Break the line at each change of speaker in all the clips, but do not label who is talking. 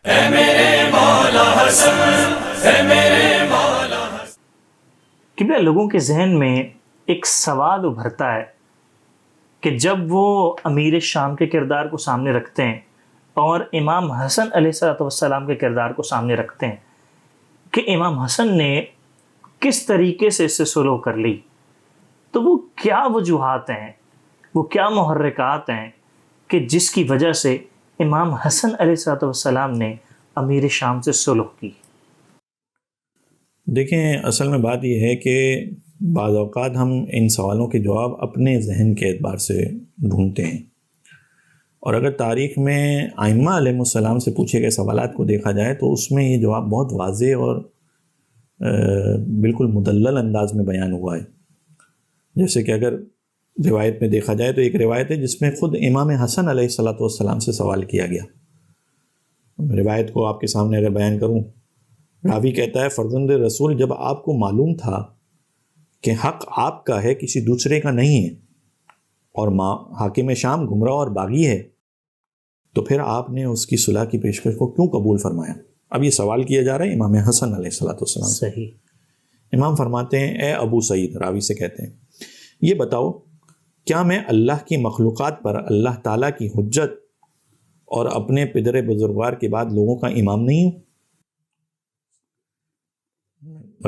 اے میرے مولا حسن، اے میرے مولا حسن۔
قبلہ لوگوں کے ذہن میں ایک سوال ابھرتا ہے کہ جب وہ امیر شام کے کردار کو سامنے رکھتے ہیں اور امام حسن علیہ السلام کے کردار کو سامنے رکھتے ہیں کہ امام حسن نے کس طریقے سے اس سے سلوک کر لی، تو وہ کیا وجوہات ہیں، وہ کیا محرکات ہیں کہ جس کی وجہ سے امام حسن علیہ السلام نے امیر شام سے سلوک کی؟
دیکھیں، اصل میں بات یہ ہے کہ بعض اوقات ہم ان سوالوں کے جواب اپنے ذہن کے اعتبار سے ڈھونڈتے ہیں، اور اگر تاریخ میں ائمہ علیہ السلام سے پوچھے گئے سوالات کو دیکھا جائے تو اس میں یہ جواب بہت واضح اور بالکل مدلل انداز میں بیان ہوا ہے۔ جیسے کہ اگر روایت میں دیکھا جائے تو ایک روایت ہے جس میں خود امام حسن علیہ السلام سے سوال کیا گیا۔ روایت کو آپ کے سامنے اگر بیان کروں، راوی کہتا ہے، فرزند رسول، جب آپ کو معلوم تھا کہ حق آپ کا ہے، کسی دوسرے کا نہیں ہے، اور حاکم شام گمراہ اور باغی ہے، تو پھر آپ نے اس کی صلح کی پیشکش کو کیوں قبول فرمایا؟ اب یہ سوال کیا جا رہا ہے امام حسن علیہ السلام۔
صحیح۔
امام فرماتے ہیں، اے ابو سعید، راوی سے کہتے ہیں، یہ بتاؤ، کیا میں اللہ کی مخلوقات پر اللہ تعالیٰ کی حجت اور اپنے پدر بزرگوار کے بعد لوگوں کا امام نہیں ہوں؟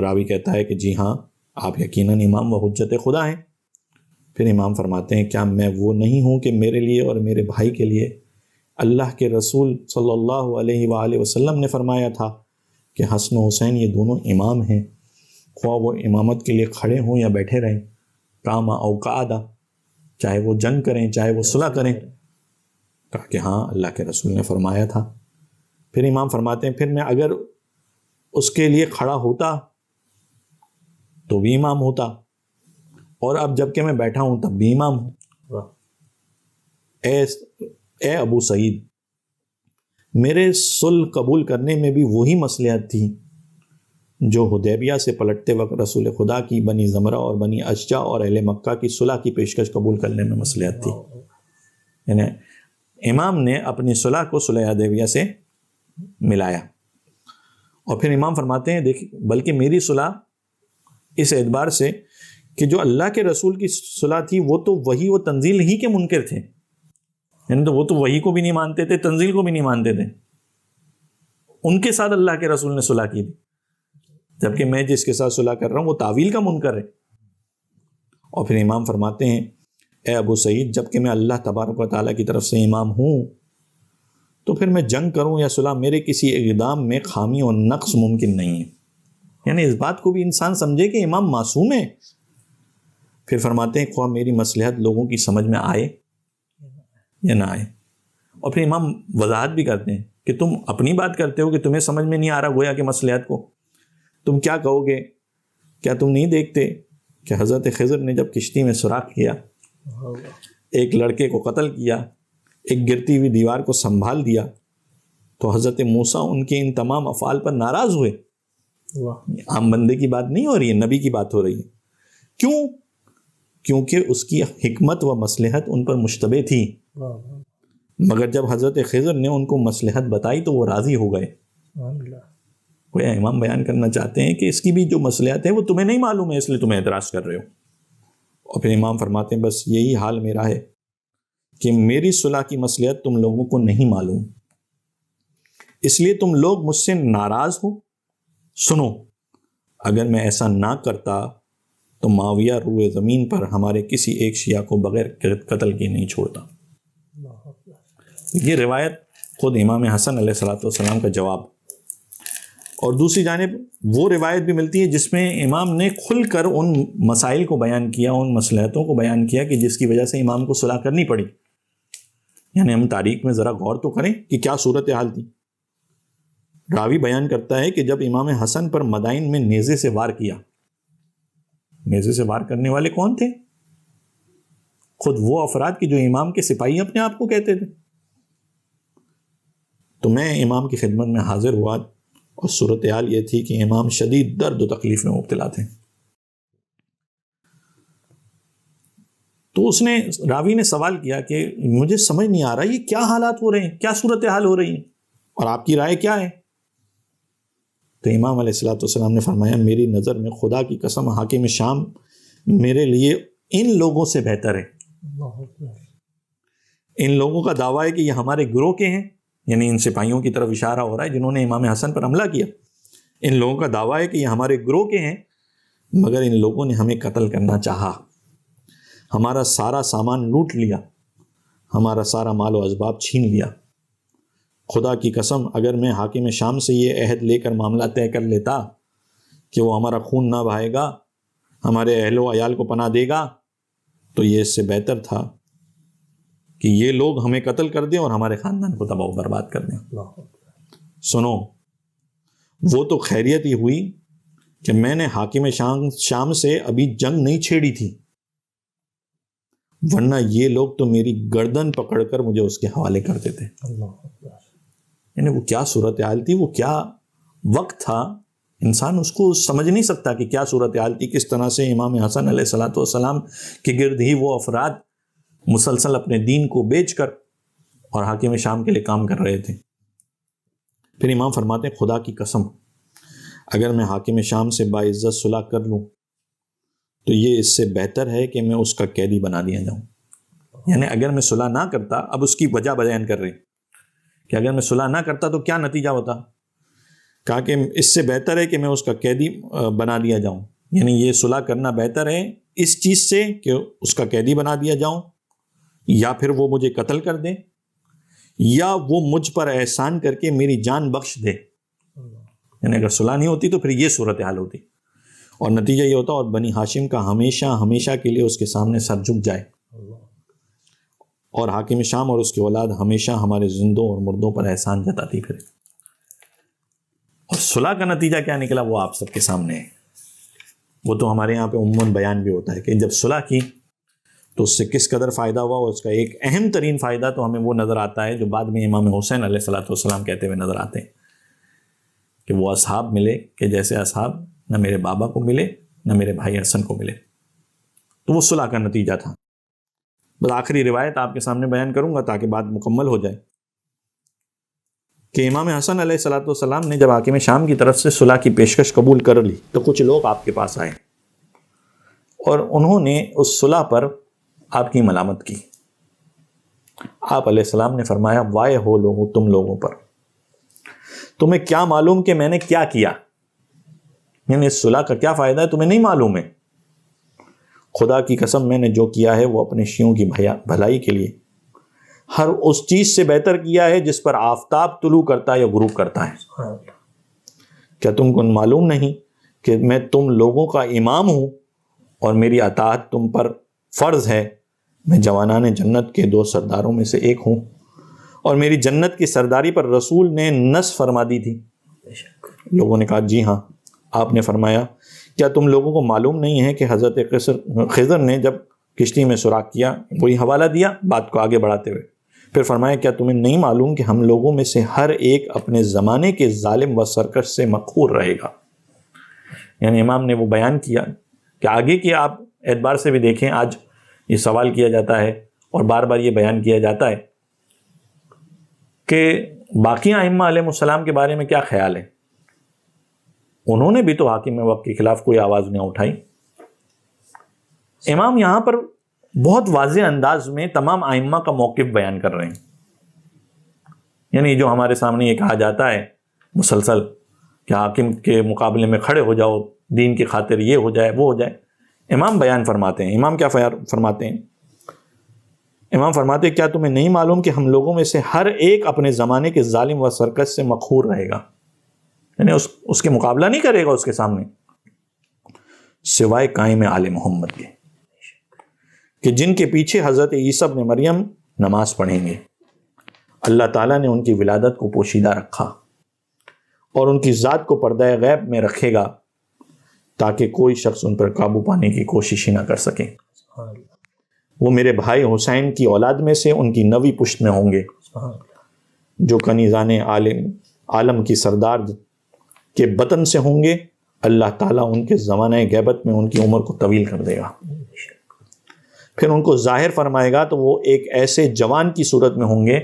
راوی کہتا ہے کہ جی ہاں، آپ یقیناً امام و حجت خدا ہیں۔ پھر امام فرماتے ہیں، کیا میں وہ نہیں ہوں کہ میرے لیے اور میرے بھائی کے لیے اللہ کے رسول صلی اللہ علیہ وآلہ وسلم نے فرمایا تھا کہ حسن و حسین یہ دونوں امام ہیں، خواہ وہ امامت کے لیے کھڑے ہوں یا بیٹھے رہیں، قاما او قعدا، چاہے وہ جنگ کریں چاہے وہ صلح کریں۔ کہا کہ ہاں، اللہ کے رسول نے فرمایا تھا۔ پھر امام فرماتے ہیں، پھر میں اگر اس کے لیے کھڑا ہوتا تو بھی امام ہوتا، اور اب جب کہ میں بیٹھا ہوں تب بھی امام ہوں۔ اے ابو سعید، میرے صلح قبول کرنے میں بھی وہی مصلحت تھی جو حدیبیہ سے پلٹتے وقت رسول خدا کی بنی زمرہ اور بنی اشجع اور اہل مکہ کی صلح کی پیشکش قبول کرنے میں مصلحت تھی۔ یعنی امام نے اپنی صلح کو صلح حدیبیہ سے ملایا، اور پھر امام فرماتے ہیں، دیکھیں، بلکہ میری صلح اس اعتبار سے کہ جو اللہ کے رسول کی صلح تھی وہ تو وحی و تنزیل ہی کے منکر تھے، یعنی تو وہ تو وحی کو بھی نہیں مانتے تھے، تنزیل کو بھی نہیں مانتے تھے، ان کے ساتھ اللہ کے رسول نے صلح کی تھی، جبکہ میں جس کے ساتھ صلح کر رہا ہوں وہ تعویل کا منکر ہے۔ اور پھر امام فرماتے ہیں، اے ابو سعید، جبکہ میں اللہ تبارک و تعالیٰ کی طرف سے امام ہوں، تو پھر میں جنگ کروں یا صلح، میرے کسی اقدام میں خامی اور نقص ممکن نہیں ہے۔ یعنی اس بات کو بھی انسان سمجھے کہ امام معصوم ہے۔ پھر فرماتے ہیں، خواہ میری مصلحت لوگوں کی سمجھ میں آئے یا نہ آئے۔ اور پھر امام وضاحت بھی کرتے ہیں کہ تم اپنی بات کرتے ہو کہ تمہیں سمجھ میں نہیں آ رہا، گویا کہ مصلحت کو تم کیا کہو گے؟ کیا تم نہیں دیکھتے کہ حضرت خضر نے جب کشتی میں سوراخ کیا، ایک لڑکے کو قتل کیا، ایک گرتی ہوئی دیوار کو سنبھال دیا، تو حضرت موسیٰ ان کے ان تمام افعال پر ناراض ہوئے؟ عام بندے کی بات نہیں ہو رہی ہے، نبی کی بات ہو رہی ہے۔ کیوں؟ کیونکہ اس کی حکمت و مصلحت ان پر مشتبہ تھی، مگر جب حضرت خضر نے ان کو مصلحت بتائی تو وہ راضی ہو گئے۔ کوئی امام بیان کرنا چاہتے ہیں کہ اس کی بھی جو مصلحت ہے وہ تمہیں نہیں معلوم ہے، اس لیے تمہیں اعتراض کر رہے ہو۔ اور پھر امام فرماتے ہیں، بس یہی حال میرا ہے کہ میری صلح کی مصلحت تم لوگوں کو نہیں معلوم، اس لیے تم لوگ مجھ سے ناراض ہو۔ سنو، اگر میں ایسا نہ کرتا تو معاویہ روئے زمین پر ہمارے کسی ایک شیعہ کو بغیر قتل کیے نہیں چھوڑتا۔ یہ روایت خود امام حسن علیہ السلام کا جواب۔ اور دوسری جانب وہ روایت بھی ملتی ہے جس میں امام نے کھل کر ان مسائل کو بیان کیا، ان مصلحتوں کو بیان کیا کہ جس کی وجہ سے امام کو صلح کرنی پڑی۔ یعنی ہم تاریخ میں ذرا غور تو کریں کہ کیا صورتحال تھی۔ راوی بیان کرتا ہے کہ جب امام حسن پر مدائن میں نیزے سے وار کیا، نیزے سے وار کرنے والے کون تھے؟ خود وہ افراد کی جو امام کے سپاہی اپنے آپ کو کہتے تھے۔ تو میں امام کی خدمت میں حاضر ہوا، اور صورتحال یہ تھی کہ امام شدید درد و تکلیف میں مبتلا تھے۔ تو اس نے، راوی نے سوال کیا کہ مجھے سمجھ نہیں آ رہا یہ کیا حالات ہو رہے ہیں، کیا صورتحال ہو رہی ہے؟ اور آپ کی رائے کیا ہے؟ تو امام علیہ الصلوۃ والسلام نے فرمایا میری نظر میں خدا کی قسم حاکم شام میرے لیے ان لوگوں سے بہتر ہے. ان لوگوں کا دعویٰ ہے کہ یہ ہمارے گروہ کے ہیں، یعنی ان سپاہیوں کی طرف اشارہ ہو رہا ہے جنہوں نے امام حسن پر حملہ کیا. ان لوگوں کا دعویٰ ہے کہ یہ ہمارے گروہ کے ہیں، مگر ان لوگوں نے ہمیں قتل کرنا چاہا، ہمارا سارا سامان لوٹ لیا، ہمارا سارا مال و اسباب چھین لیا. خدا کی قسم اگر میں حاکم شام سے یہ عہد لے کر معاملہ طے کر لیتا کہ وہ ہمارا خون نہ بہائے گا، ہمارے اہل و عیال کو پناہ دے گا، تو یہ اس سے بہتر تھا کہ یہ لوگ ہمیں قتل کر دیں اور ہمارے خاندان کو تباہ و برباد کر دیں. سنو، وہ تو خیریت ہی ہوئی کہ میں نے حاکم شام سے ابھی جنگ نہیں چھیڑی تھی، ورنہ یہ لوگ تو میری گردن پکڑ کر مجھے اس کے حوالے کرتے تھے. یعنی وہ کیا صورتحال تھی، وہ کیا وقت تھا، انسان اس کو سمجھ نہیں سکتا کہ کیا صورتحال تھی. کس طرح سے امام حسن علیہ الصلوۃ والسلام کے گرد ہی وہ افراد مسلسل اپنے دین کو بیچ کر اور حاکم شام کے لیے کام کر رہے تھے. پھر امام فرماتے ہیں خدا کی قسم اگر میں حاکم شام سے باعزت صلح کر لوں تو یہ اس سے بہتر ہے کہ میں اس کا قیدی بنا دیا جاؤں. یعنی اگر میں صلح نہ کرتا، اب اس کی وجہ بیان کر رہی کہ اگر میں صلح نہ کرتا تو کیا نتیجہ ہوتا. کہا کہ اس سے بہتر ہے کہ میں اس کا قیدی بنا دیا جاؤں. یعنی یہ صلح کرنا بہتر ہے اس چیز سے کہ اس کا قیدی بنا دیا جاؤں، یا پھر وہ مجھے قتل کر دے، یا وہ مجھ پر احسان کر کے میری جان بخش دے. یعنی اگر صلح نہیں ہوتی تو پھر یہ صورتحال ہوتی، اور نتیجہ یہ ہوتا اور بنی ہاشم کا ہمیشہ ہمیشہ کے لیے اس کے سامنے سر جھک جائے، اور حاکم شام اور اس کی اولاد ہمیشہ ہمارے زندوں اور مردوں پر احسان جتاتی پھرے. اور صلح کا نتیجہ کیا نکلا وہ آپ سب کے سامنے ہے. وہ تو ہمارے یہاں پہ عموماً بیان بھی ہوتا ہے کہ جب صلح کی تو اس سے کس قدر فائدہ ہوا. اور اس کا ایک اہم ترین فائدہ تو ہمیں وہ نظر آتا ہے جو بعد میں امام حسین علیہ الصلوۃ والسلام کہتے ہوئے نظر آتے ہیں کہ وہ اصحاب ملے کہ جیسے اصحاب نہ میرے بابا کو ملے نہ میرے بھائی حسن کو ملے. تو وہ صلح کا نتیجہ تھا. بس آخری روایت آپ کے سامنے بیان کروں گا تاکہ بات مکمل ہو جائے کہ امام حسن علیہ الصلوۃ والسلام نے جب حاکم شام کی طرف سے صلح کی پیشکش قبول کر لی تو کچھ لوگ آپ کے پاس آئے اور انہوں نے اس صلح پر آپ کی ملامت کی. آپ علیہ السلام نے فرمایا وائے ہو لوگوں تم لوگوں پر، تمہیں کیا معلوم کہ میں نے کیا کیا. یعنی اس صلح کا کیا فائدہ ہے تمہیں نہیں معلوم ہے. خدا کی قسم میں نے جو کیا ہے وہ اپنے شیعوں کی بھلائی کے لیے ہر اس چیز سے بہتر کیا ہے جس پر آفتاب طلوع کرتا ہے یا غروب کرتا ہے. کیا تم کو معلوم نہیں کہ میں تم لوگوں کا امام ہوں اور میری اطاعت تم پر فرض ہے. میں جوانان جنت کے 2 سرداروں میں سے ایک ہوں، اور میری جنت کی سرداری پر رسول نے نص فرما دی تھی. لوگوں نے کہا جی ہاں. آپ نے فرمایا کیا تم لوگوں کو معلوم نہیں ہے کہ حضرت خضر نے جب کشتی میں سوراخ کیا، وہی حوالہ دیا بات کو آگے بڑھاتے ہوئے. پھر فرمایا کیا تمہیں نہیں معلوم کہ ہم لوگوں میں سے ہر ایک اپنے زمانے کے ظالم و سرکش سے مقہور رہے گا. یعنی امام نے وہ بیان کیا کہ آگے کی آپ اعتبار سے بھی دیکھیں. آج یہ سوال کیا جاتا ہے اور بار بار یہ بیان کیا جاتا ہے کہ باقی ائمہ علیہ السلام کے بارے میں کیا خیال ہے. انہوں نے بھی تو حاکم وقت کے خلاف کوئی آواز نہیں اٹھائی. امام یہاں پر بہت واضح انداز میں تمام ائمہ کا موقف بیان کر رہے ہیں. یعنی جو ہمارے سامنے یہ کہا جاتا ہے مسلسل کہ حاکم کے مقابلے میں کھڑے ہو جاؤ، دین کی خاطر یہ ہو جائے وہ ہو جائے، امام بیان فرماتے ہیں. امام کیا فرماتے ہیں؟ امام فرماتے ہیں کیا تمہیں نہیں معلوم کہ ہم لوگوں میں سے ہر ایک اپنے زمانے کے ظالم و سرکش سے مقہور رہے گا. یعنی اس کے مقابلہ نہیں کرے گا اس کے سامنے، سوائے قائم آل محمد کے کہ جن کے پیچھے حضرت عیسیٰ ابن مریم نماز پڑھیں گے. اللہ تعالیٰ نے ان کی ولادت کو پوشیدہ رکھا اور ان کی ذات کو پردہ غیب میں رکھے گا تاکہ کوئی شخص ان پر قابو پانے کی کوشش ہی نہ کر سکے. وہ میرے بھائی حسین کی اولاد میں سے ان کی نوی پشت میں ہوں گے جو کنیزان عالم کی سردار کے بطن سے ہوں گے. اللہ تعالیٰ ان کے زمانہ غیبت میں ان کی عمر کو طویل کر دے گا. پھر ان کو ظاہر فرمائے گا تو وہ ایک ایسے جوان کی صورت میں ہوں گے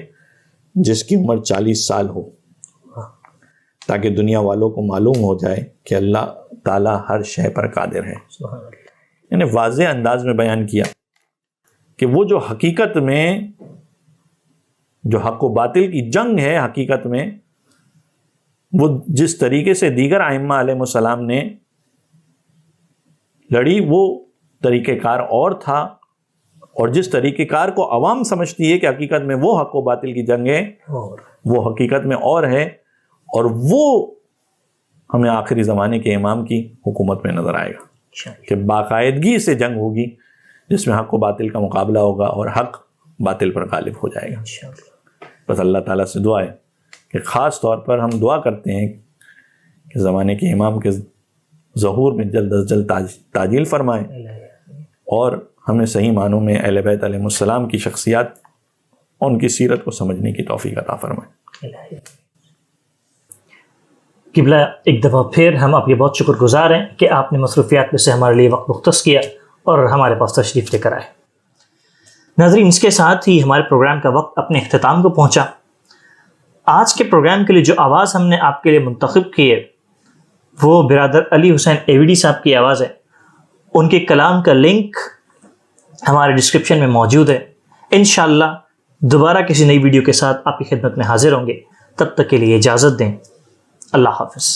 جس کی عمر 40 سال ہو تاکہ دنیا والوں کو معلوم ہو جائے کہ اللہ تعالیٰ ہر شے پر قادر ہے. یعنی واضح انداز میں بیان کیا کہ وہ جو حقیقت میں جو حق و باطل کی جنگ ہے، حقیقت میں وہ جس طریقے سے دیگر ائمہ علیہ السلام نے لڑی وہ طریقہ کار اور تھا، اور جس طریقہ کار کو عوام سمجھتی ہے کہ حقیقت میں وہ حق و باطل کی جنگ ہے، وہ حقیقت میں اور ہے، اور وہ ہمیں آخری زمانے کے امام کی حکومت میں نظر آئے گا کہ باقاعدگی سے جنگ ہوگی جس میں حق و باطل کا مقابلہ ہوگا اور حق باطل پر غالب ہو جائے گا. بس اللہ تعالیٰ سے دعا ہے کہ خاص طور پر ہم دعا کرتے ہیں کہ زمانے کے امام کے ظہور میں جلد از جلد تعجیل فرمائیں، اور ہمیں صحیح معنوں میں اہل بیت علیہ السلام کی شخصیات اور ان کی سیرت کو سمجھنے کی توفیق عطا فرمائیں.
قبلہ ایک دفعہ پھر ہم آپ کے بہت شکر گزار ہیں کہ آپ نے مصروفیات میں سے ہمارے لیے وقت مختص کیا اور ہمارے پاس تشریف لے کر آئے. ناظرین، اس کے ساتھ ہی ہمارے پروگرام کا وقت اپنے اختتام کو پہنچا. آج کے پروگرام کے لیے جو آواز ہم نے آپ کے لیے منتخب کی ہے وہ برادر علی حسین ایویڈی صاحب کی آواز ہے. ان کے کلام کا لنک ہمارے ڈسکرپشن میں موجود ہے. انشاءاللہ دوبارہ کسی نئی ویڈیو کے ساتھ آپ کی خدمت میں حاضر ہوں گے. تب تک کے لیے اجازت دیں. اللہ حافظ.